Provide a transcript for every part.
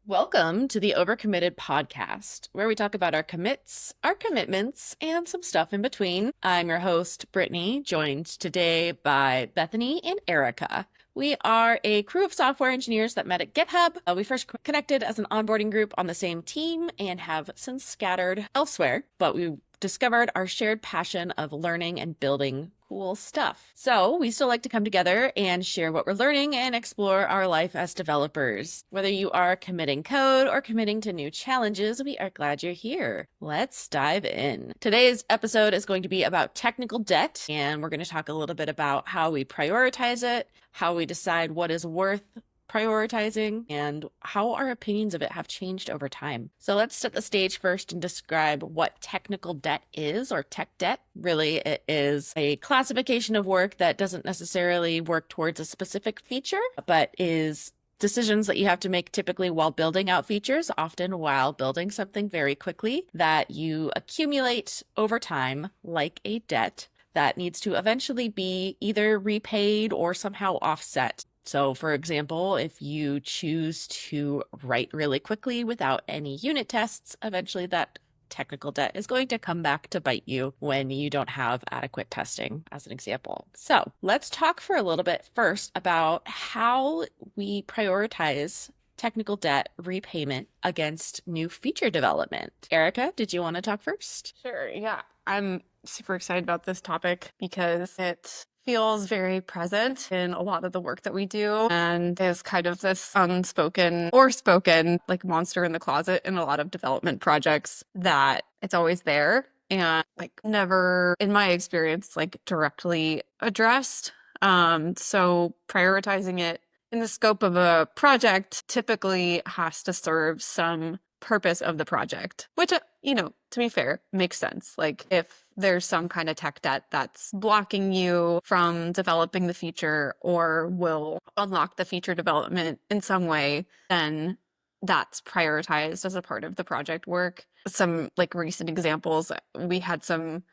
Welcome to the Overcommitted podcast, where we talk about our commits, our commitments, and some stuff in between. I'm your host, Brittany, joined today by Bethany and Erica. We are a crew of software engineers that met at GitHub. We first connected as an onboarding group on the same team and have since scattered elsewhere, but we discovered our shared passion of learning and building cool stuff. So we still like to come together and share what we're learning and explore our life as developers. Whether you are committing code or committing to new challenges, we are glad you're here. Let's dive in. Today's episode is going to be about technical debt, and we're going to talk a little bit about how we prioritize it, how we decide what is worth prioritizing, and how our opinions of it have changed over time. So let's set the stage first and describe what technical debt is, or tech debt. Really, it is a classification of work that doesn't necessarily work towards a specific feature, but is decisions that you have to make typically while building out features, often while building something very quickly, that you accumulate over time like a debt that needs to eventually be either repaid or somehow offset. So for example, if you choose to write really quickly without any unit tests, eventually that technical debt is going to come back to bite you when you don't have adequate testing, as an example. So let's talk for a little bit first about how we prioritize technical debt repayment against new feature development. Erica, did you want to talk first? Sure, yeah. I'm super excited about this topic because it feels very present in a lot of the work that we do and is kind of this unspoken or spoken like monster in the closet in a lot of development projects that it's always there and like never, in my experience, like directly addressed. So prioritizing it in the scope of a project typically has to serve some purpose of the project, which, to be fair, makes sense. Like if there's some kind of tech debt that's blocking you from developing the feature or will unlock the feature development in some way, then that's prioritized as a part of the project work. Some like recent examples, we had some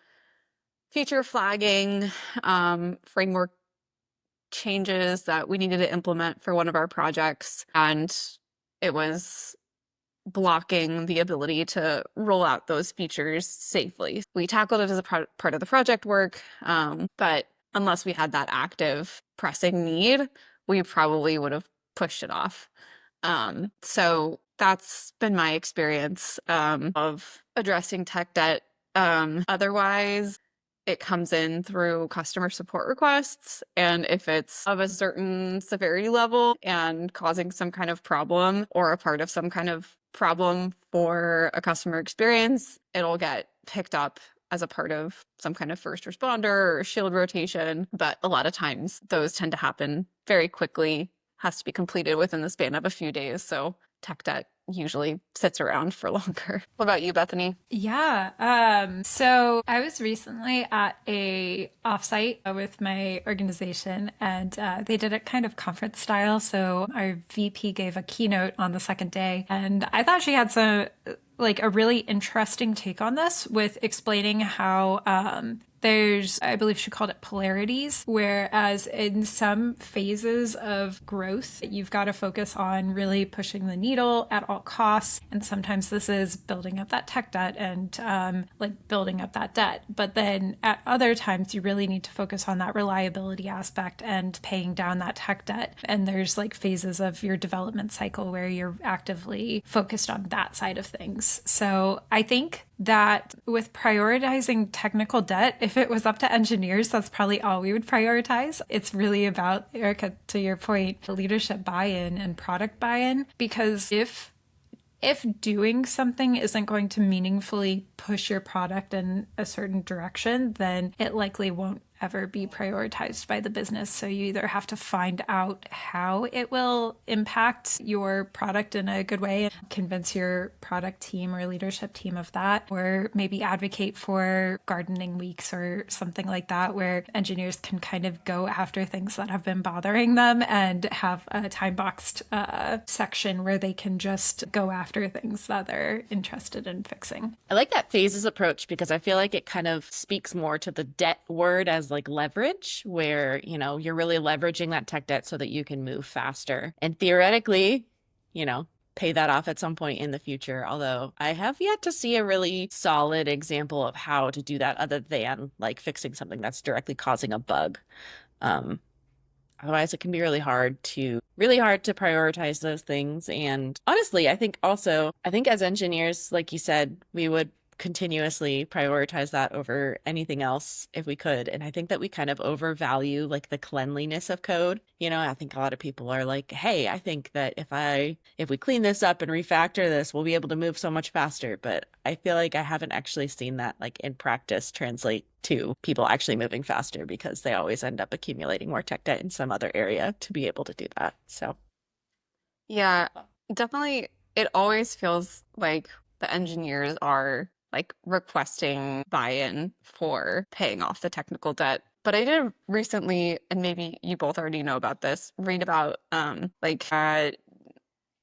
feature flagging framework changes that we needed to implement for one of our projects, and it was blocking the ability to roll out those features safely. We tackled it as a part of the project work, but unless we had that active pressing need, we probably would have pushed it off. So that's been my experience of addressing tech debt. Otherwise, it comes in through customer support requests. And if it's of a certain severity level and causing some kind of problem or a part of some kind of problem for a customer experience, it'll get picked up as a part of some kind of first responder or shield rotation. But a lot of times those tend to happen very quickly, has to be completed within the span of a few days. So tech debt usually sits around for longer. What about you, Bethany? So I was recently at a offsite with my organization, and they did it kind of conference style. So our VP gave a keynote on the second day, and I thought she had some like a really interesting take on this with explaining how there's, I believe she called it polarities, whereas in some phases of growth, you've got to focus on really pushing the needle at all costs. And sometimes this is building up that tech debt and like building up that debt. But then at other times, you really need to focus on that reliability aspect and paying down that tech debt. And there's like phases of your development cycle where you're actively focused on that side of things. So I think that with prioritizing technical debt, if it was up to engineers, that's probably all we would prioritize. It's really about, Erica, to your point, leadership buy-in and product buy-in, because if doing something isn't going to meaningfully push your product in a certain direction, then it likely won't ever be prioritized by the business. So you either have to find out how it will impact your product in a good way and convince your product team or leadership team of that, or maybe advocate for gardening weeks or something like that, where engineers can kind of go after things that have been bothering them and have a time boxed section where they can just go after things that they're interested in fixing. I like that phases approach because I feel like it kind of speaks more to the debt word as like leverage, where, you're really leveraging that tech debt so that you can move faster. And theoretically, pay that off at some point in the future. Although I have yet to see a really solid example of how to do that other than like fixing something that's directly causing a bug. Um, Otherwise, it can be really hard to prioritize those things. And honestly, I think as engineers, like you said, we would continuously prioritize that over anything else if we could. And I think that we kind of overvalue like the cleanliness of code. You know, I think a lot of people are like, hey, I think that if we clean this up and refactor this, we'll be able to move so much faster. But I feel like I haven't actually seen that like in practice translate to people actually moving faster because they always end up accumulating more tech debt in some other area to be able to do that. So Yeah, definitely. It always feels like the engineers are like requesting buy-in for paying off the technical debt. But I did recently, and maybe you both already know about this, read about I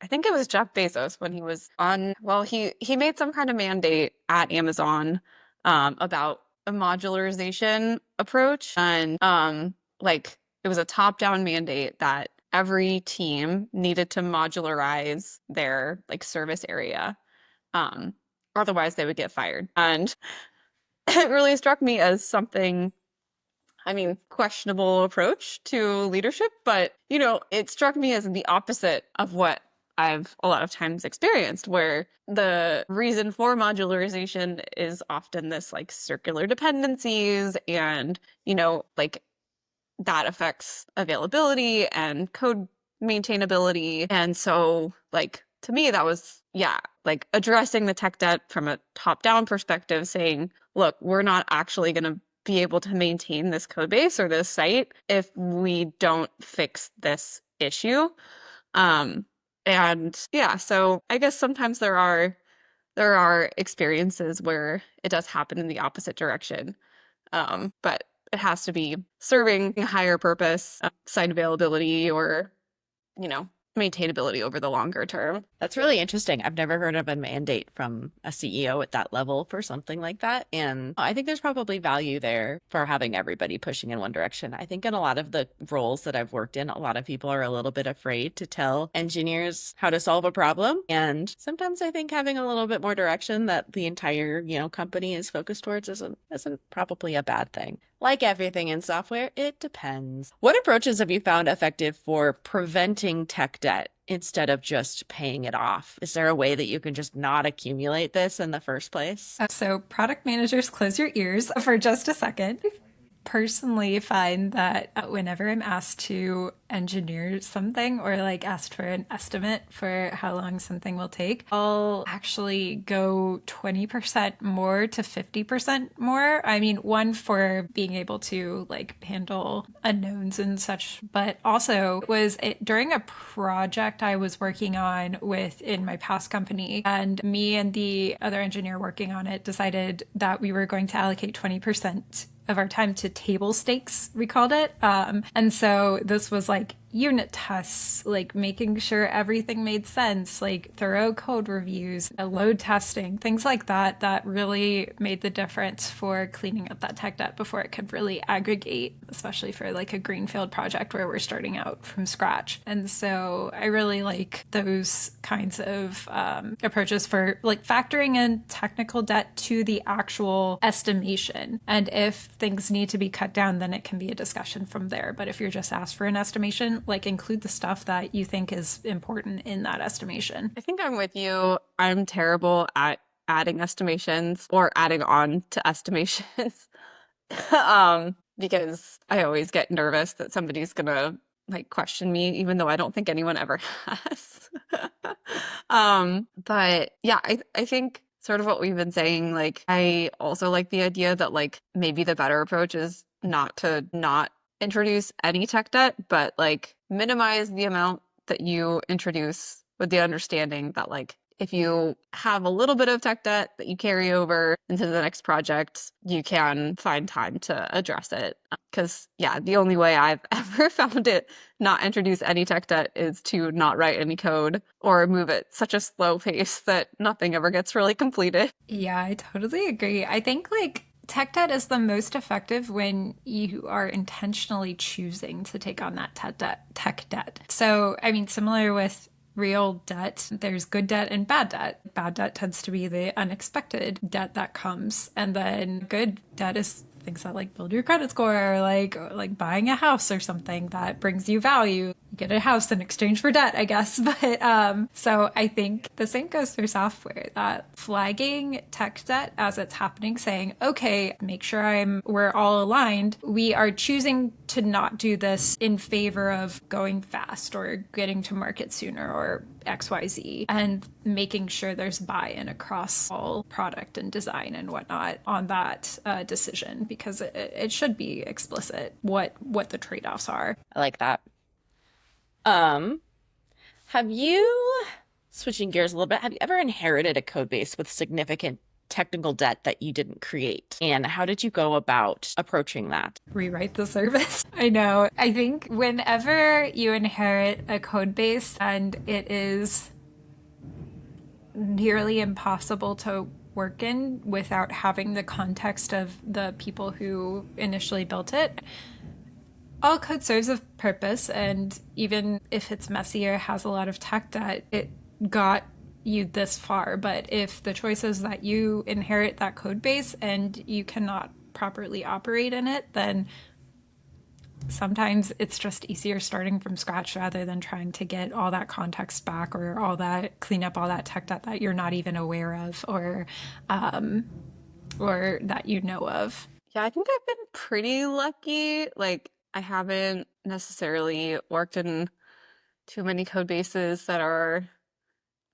think it was Jeff Bezos when he was on, well, he made some kind of mandate at Amazon about a modularization approach. And like it was a top-down mandate that every team needed to modularize their like service area. Um, Otherwise they would get fired. And it really struck me as something, I mean, questionable approach to leadership, but it struck me as the opposite of what I've a lot of times experienced, where the reason for modularization is often this like circular dependencies and, like that affects availability and code maintainability. And so, like, to me, that was, yeah, like addressing the tech debt from a top-down perspective, saying, look, we're not actually going to be able to maintain this code base or this site if we don't fix this issue. And yeah, so I guess sometimes there are experiences where it does happen in the opposite direction. But it has to be serving a higher purpose, site availability, or, you know, maintainability over the longer term. that's really interesting. I've never heard of a mandate from a CEO at that level for something like that. And I think there's probably value there for having everybody pushing in one direction. I think in a lot of the roles that I've worked in, a lot of people are a little bit afraid to tell engineers how to solve a problem. And sometimes I think having a little bit more direction that the entire, company is focused towards isn't probably a bad thing. Like everything in software, it depends. What approaches have you found effective for preventing tech debt instead of just paying it off? Is there a way that you can just not accumulate this in the first place? So, product managers, close your ears for just a second. Personally find that whenever I'm asked to engineer something or like asked for an estimate for how long something will take, I'll actually go 20% more to 50% more. I mean, one for being able to like handle unknowns and such, but also during a project I was working on in my past company, and me and the other engineer working on it decided that we were going to allocate 20% of our time to table stakes, we called it. And so this was like unit tests, like making sure everything made sense, like thorough code reviews, load testing, things like that, that really made the difference for cleaning up that tech debt before it could really aggregate, especially for like a greenfield project where we're starting out from scratch. And so I really like those kinds of approaches for like factoring in technical debt to the actual estimation. And if things need to be cut down, then it can be a discussion from there. But if you're just asked for an estimation, like include the stuff that you think is important in that estimation. I think I'm with you. I'm terrible at adding estimations or adding on to estimations. Because I always get nervous that somebody's gonna like question me, even though I don't think anyone ever has. But yeah, I think sort of what we've been saying, like I also like the idea that like maybe the better approach is not introduce any tech debt, but like minimize the amount that you introduce with the understanding that like if you have a little bit of tech debt that you carry over into the next project, you can find time to address it. Because, yeah, the only way I've ever found it not introduce any tech debt is to not write any code or move at such a slow pace that nothing ever gets really completed. Yeah, I totally agree. I think like tech debt is the most effective when you are intentionally choosing to take on that tech debt. So, I mean, similar with real debt. There's good debt and bad debt. Bad debt tends to be the unexpected debt that comes, and then good debt is things that like build your credit score, or like buying a house or something that brings you value. You get a house in exchange for debt, I guess. But so I think the same goes for software. That flagging tech debt as it's happening, saying, okay, make sure we're all aligned. We are choosing to not do this in favor of going fast or getting to market sooner or XYZ, and making sure there's buy-in across all product and design and whatnot on that decision, because it should be explicit what the trade-offs are. I like that. Have you, switching gears a little bit, have you ever inherited a code base with significant technical debt that you didn't create? And how did you go about approaching that? Rewrite the service. I know. I think whenever you inherit a code base and it is nearly impossible to work in without having the context of the people who initially built it, all code serves a purpose, and even if it's messy or has a lot of tech debt, it got you this far. But if the choice is that you inherit that code base and you cannot properly operate in it, then sometimes it's just easier starting from scratch rather than trying to get all that context back, or clean up all that tech debt that you're not even aware of, or that you know of. Yeah, I think I've been pretty lucky. Like, I haven't necessarily worked in too many code bases that are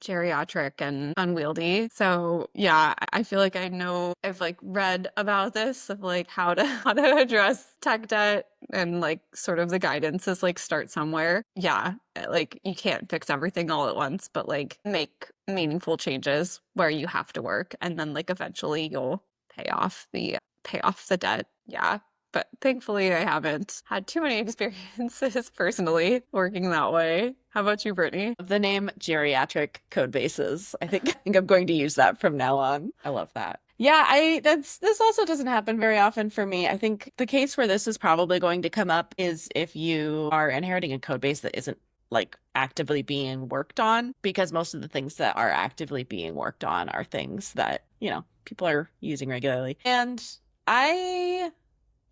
geriatric and unwieldy. So yeah, I feel like I've like read about this of like how to how to address tech debt, and like sort of the guidance is like start somewhere. Yeah, like you can't fix everything all at once, but like make meaningful changes where you have to work, and then like eventually you'll pay off the debt. Yeah. But thankfully, I haven't had too many experiences personally working that way. How about you, Brittany? The name geriatric code bases. I think I'm going to use that from now on. I love that. Yeah, this also doesn't happen very often for me. I think the case where this is probably going to come up is if you are inheriting a code base that isn't like actively being worked on, because most of the things that are actively being worked on are things that, people are using regularly. And I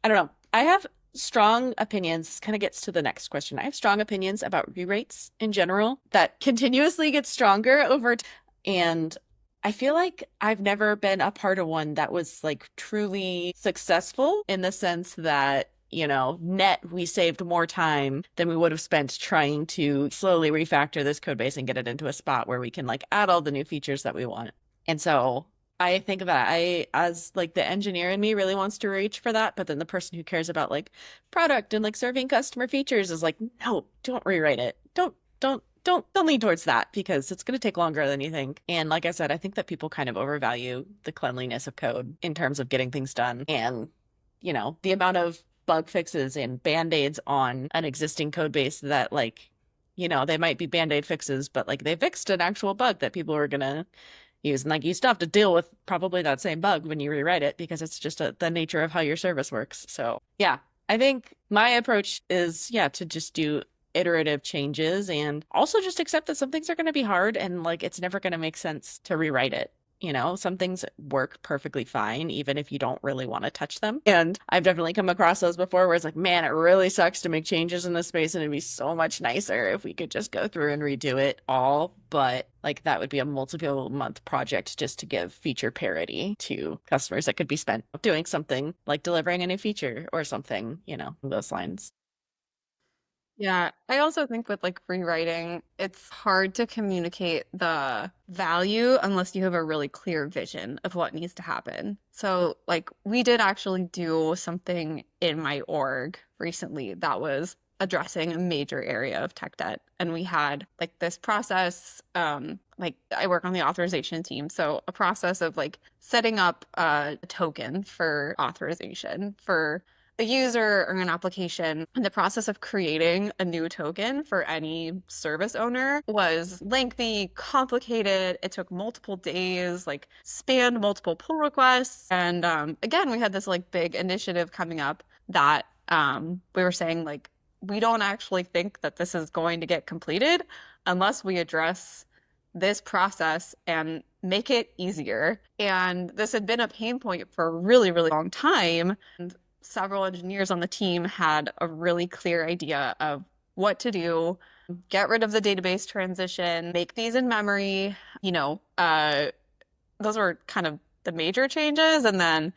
don't know. I have strong opinions. Kind of gets to the next question. I have strong opinions about rewrites in general that continuously get stronger over time. And I feel like I've never been a part of one that was like truly successful, in the sense that, net we saved more time than we would have spent trying to slowly refactor this code base and get it into a spot where we can like add all the new features that we want. And so I think that as like the engineer in me really wants to reach for that, but then the person who cares about like product and like serving customer features is like, no, don't rewrite it. Don't lean towards that, because it's going to take longer than you think. And like I said, I think that people kind of overvalue the cleanliness of code in terms of getting things done. And, the amount of bug fixes and band-aids on an existing code base that like, they might be band-aid fixes, but like they fixed an actual bug that people were going to use. And like you still have to deal with probably that same bug when you rewrite it, because it's just the nature of how your service works. So yeah, I think my approach is, to just do iterative changes, and also just accept that some things are going to be hard, and like it's never going to make sense to rewrite it. Some things work perfectly fine, even if you don't really want to touch them. And I've definitely come across those before where it's like, man, it really sucks to make changes in this space, and it'd be so much nicer if we could just go through and redo it all. But like that would be a multiple month project just to give feature parity to customers that could be spent doing something like delivering a new feature or something, those lines. Yeah, I also think with like rewriting, it's hard to communicate the value unless you have a really clear vision of what needs to happen. So, like, we did actually do something in my org recently that was addressing a major area of tech debt. And we had like this process, like I work on the authorization team. So a process of like setting up a token for authorization for a user or an application. And the process of creating a new token for any service owner was lengthy, complicated. It took multiple days, like spanned multiple pull requests. And again, we had this like big initiative coming up that we were saying like we don't actually think that this is going to get completed unless we address this process and make it easier. And this had been a pain point for a really, really long time. And several engineers on the team had a really clear idea of what to do, get rid of the database transition, make these in memory, those were kind of the major changes. And then,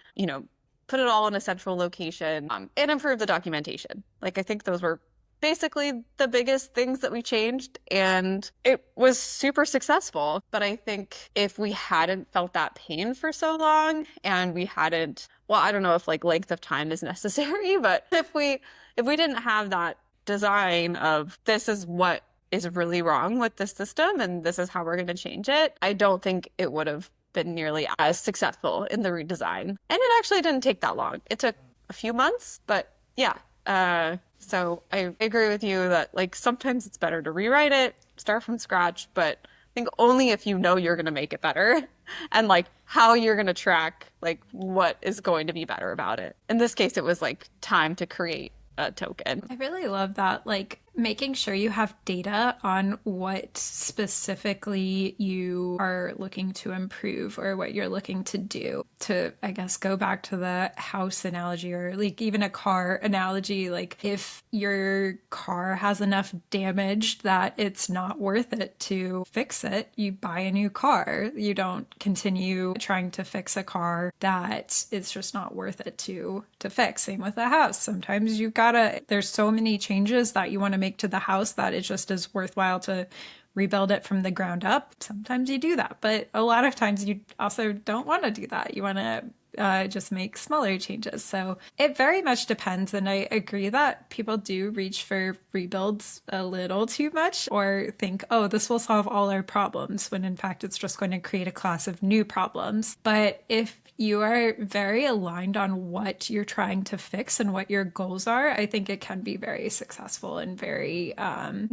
put it all in a central location, and improve the documentation. Like, I think those were basically the biggest things that we changed, and it was super successful. But I think if we hadn't felt that pain for so long and we hadn't, well, I don't know if like length of time is necessary, but if we didn't have that design of this is what is really wrong with this system and this is how we're going to change it, I don't think it would have been nearly as successful in the redesign. And it actually didn't take that long. It took a few months, but yeah. So I agree with you that like sometimes it's better to rewrite it, start from scratch, but I think only if you know you're going to make it better and like how you're going to track like what is going to be better about it. In this case, it was like time to create a token. I really love that, like making sure you have data on what specifically you are looking to improve or what you're looking to do. To, I guess, go back to the house analogy or like even a car analogy, like if your car has enough damage that it's not worth it to fix it, you buy a new car. You don't continue trying to fix a car that it's just not worth it to fix. Same with a house. Sometimes there's so many changes that you want to make to the house that it just is worthwhile to rebuild it from the ground up. Sometimes you do that, but a lot of times you also don't want to do that. You want to just make smaller changes. So it very much depends. And I agree that people do reach for rebuilds a little too much or think, oh, this will solve all our problems, when in fact it's just going to create a class of new problems. But if you are very aligned on what you're trying to fix and what your goals are, I think it can be very successful and very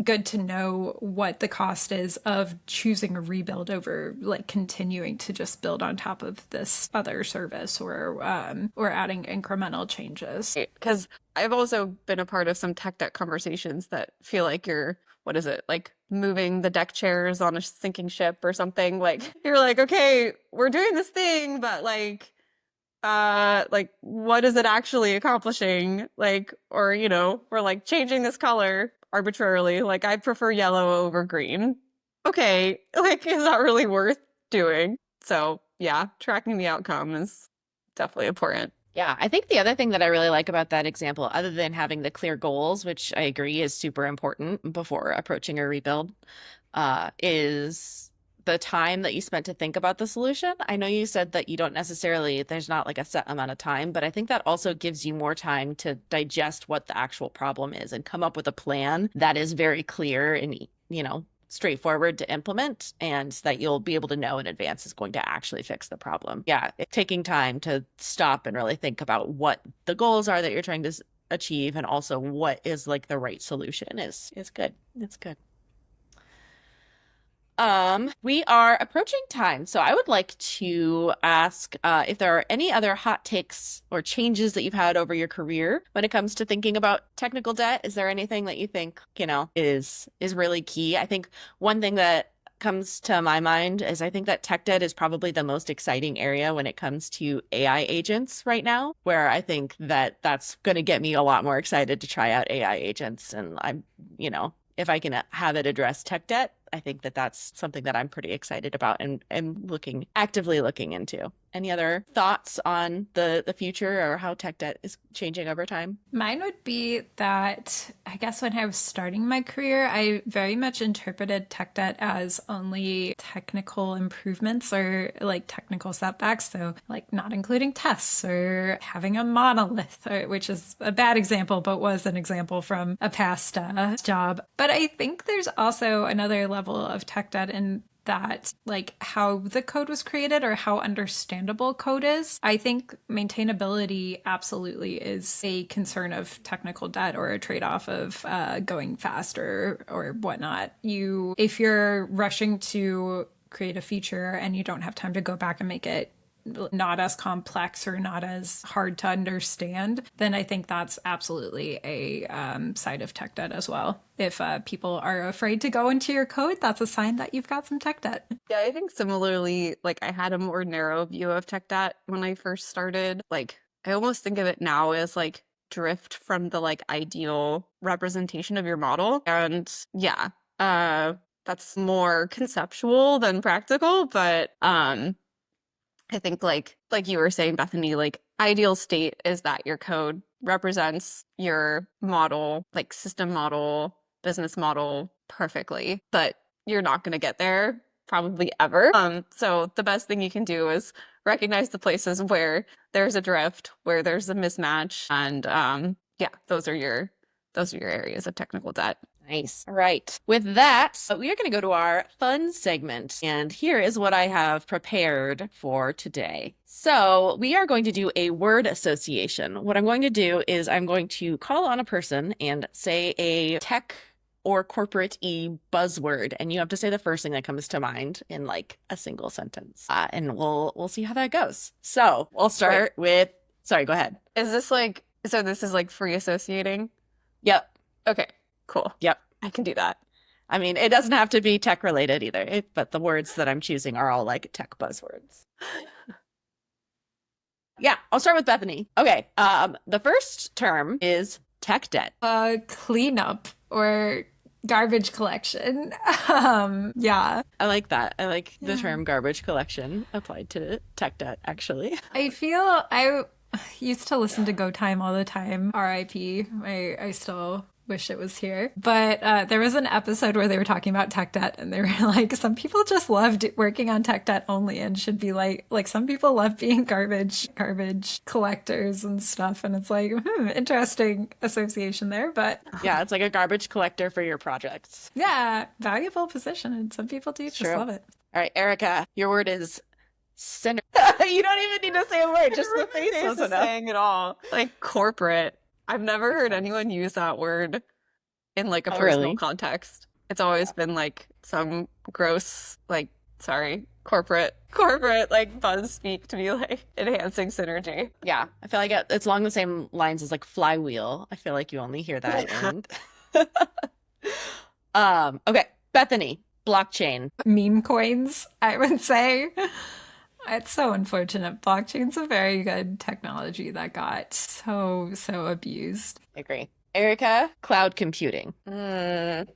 good to know what the cost is of choosing a rebuild over like continuing to just build on top of this other service or adding incremental changes. Because I've also been a part of some tech debt conversations that feel like you're, what is it, like moving the deck chairs on a sinking ship or something. Like you're like, okay, we're doing this thing, but like what is it actually accomplishing? Like, or we're like changing this color arbitrarily. Like I prefer yellow over green. Okay, like is that really worth doing? So yeah, tracking the outcome is definitely important. Yeah, I think the other thing that I really like about that example, other than having the clear goals, which I agree is super important before approaching a rebuild, is the time that you spent to think about the solution. I know you said that you don't necessarily, there's not like a set amount of time, but I think that also gives you more time to digest what the actual problem is and come up with a plan that is very clear and, straightforward to implement, and that you'll be able to know in advance is going to actually fix the problem. Yeah, taking time to stop and really think about what the goals are that you're trying to achieve and also what is like the right solution is good. It's good. We are approaching time, so I would like to ask if there are any other hot takes or changes that you've had over your career when it comes to thinking about technical debt. Is there anything that you think, is really key? I think one thing that comes to my mind is I think that tech debt is probably the most exciting area when it comes to AI agents right now, where I think that that's going to get me a lot more excited to try out AI agents. And I'm, if I can have it address tech debt, I think that that's something that I'm pretty excited about and actively looking into. Any other thoughts on the future or how tech debt is changing over time? Mine would be that I guess when I was starting my career, I very much interpreted tech debt as only technical improvements or like technical setbacks. So like not including tests or having a monolith, which is a bad example, but was an example from a past job. But I think there's also another level of tech debt in that, like how the code was created or how understandable code is. I think maintainability absolutely is a concern of technical debt or a trade-off of going faster or whatnot. If you're rushing to create a feature and you don't have time to go back and make it not as complex or not as hard to understand, then I think that's absolutely a side of tech debt as well. If people are afraid to go into your code, that's a sign that you've got some tech debt. Yeah, I think similarly, like I had a more narrow view of tech debt when I first started. Like I almost think of it now as like drift from the like ideal representation of your model. And yeah, that's more conceptual than practical, but I think like you were saying, Bethany, like ideal state is that your code represents your model, like system model, business model perfectly, but you're not going to get there probably ever. So the best thing you can do is recognize the places where there's a drift, where there's a mismatch, and yeah, those are your areas of technical debt. Nice. All right. With that, we are going to go to our fun segment. And here is what I have prepared for today. So we are going to do a word association. What I'm going to do is I'm going to call on a person and say a tech or corporate-y buzzword, and you have to say the first thing that comes to mind in like a single sentence. And we'll see how that goes. So we'll start with, sorry, go ahead. Is this like, so this is like free associating? Yep. Okay, cool. Yep. I can do that. I mean, it doesn't have to be tech related either, but the words that I'm choosing are all like tech buzzwords. Yeah, I'll start with Bethany. Okay, the first term is tech debt. Cleanup or garbage collection. Yeah. I like that. I like the term garbage collection applied to tech debt, actually. I feel I used to listen to Go Time all the time. RIP. I still wish it was here. But there was an episode where they were talking about tech debt, and they were like, some people just loved working on tech debt only, and should be like some people love being garbage collectors and stuff. And it's like, interesting association there. But Yeah, it's like a garbage collector for your projects. yeah, valuable position, and some people do just True. love it. All right, Erica, your word is center. You don't even need to say a word, just the face was enough. Saying it all. Like corporate. I've never heard anyone use that word in like a personal really? context. It's always been like some gross, like, sorry, corporate like buzz speak to be like enhancing synergy. Yeah, I feel like it's along the same lines as like flywheel. I feel like you only hear that in. Okay, Bethany, blockchain. Meme coins, I would say. It's so unfortunate. Blockchain's a very good technology that got so abused. I agree. Erica, cloud computing.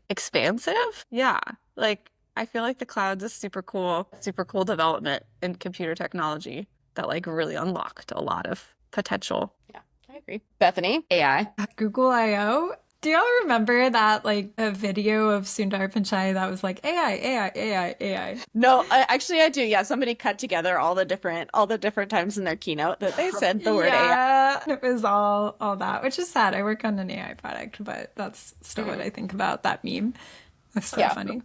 Expansive? Yeah. Like I feel like the cloud's a super cool development in computer technology that like really unlocked a lot of potential. Yeah, I agree. Bethany, AI. Google I/O. Do y'all remember that like a video of Sundar Pichai that was like AI? No, actually I do. Yeah, somebody cut together all the different times in their keynote that they said the word AI. Yeah, it was all that, which is sad. I work on an AI product, but that's still what I think about that meme. It's so funny.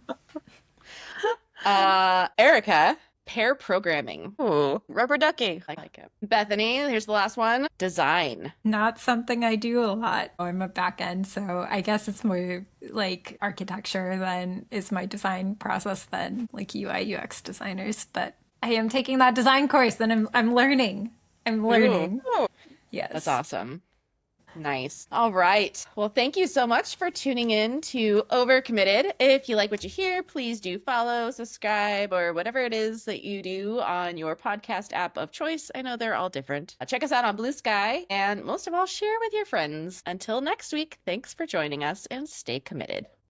Erica, pair programming. Ooh, rubber ducky. I like it. Bethany, here's the last one. Design. Not something I do a lot. I'm a back end, so I guess it's more like architecture than is my design process than like UI UX designers. But I am taking that design course, and I'm learning. Ooh. Yes, That's awesome. Nice. All right. Well, thank you so much for tuning in to Overcommitted. If you like what you hear, please do follow, subscribe, or whatever it is that you do on your podcast app of choice. I know they're all different. Check us out on Blue Sky, and most of all, share with your friends. Until next week, thanks for joining us and stay committed.